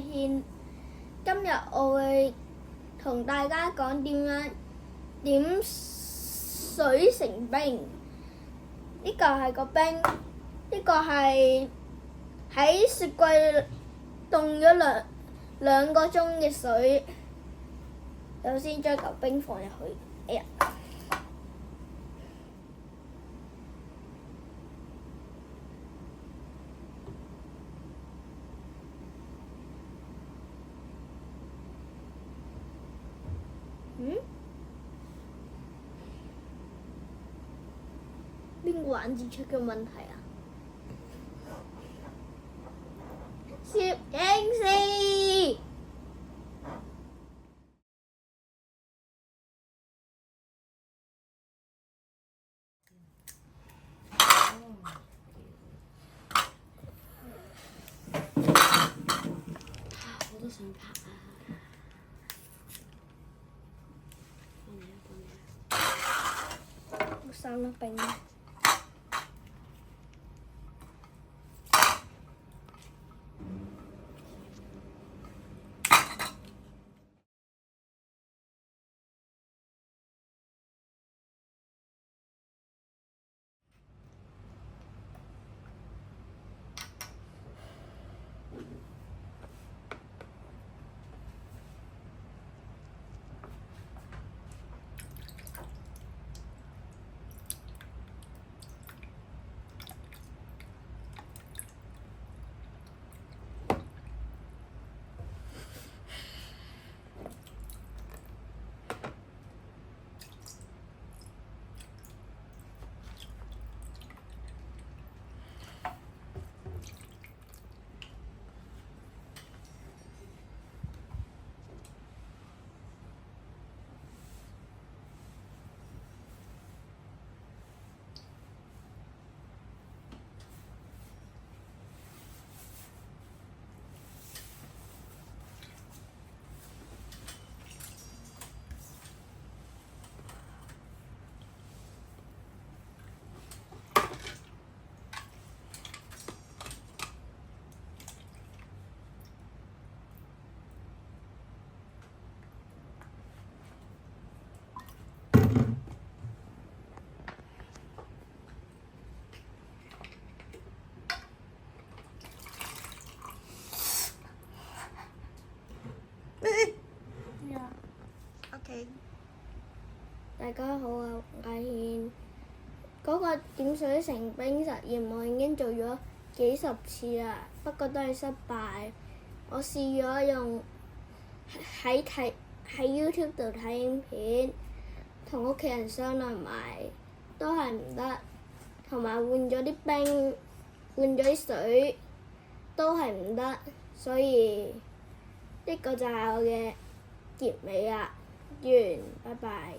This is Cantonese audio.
憲，今日我會同大家講點樣點水成冰。呢個係個冰，呢個係喺雪櫃凍咗兩個鐘嘅水。首先將嚿冰放入去，哎呀！邊個環節出嘅問題啊？攝影師。我都想拍啊！三粒冰。OK。大家好啊，我係憲。嗰個點水成冰實驗我已經做咗幾十次啦，不過都係失敗。我試咗用喺 YouTube 度睇影片，同屋企人商量埋，都係唔得。同埋換咗啲冰，換咗啲水，都係唔得。所以呢個就係我嘅結尾啦，完，拜拜。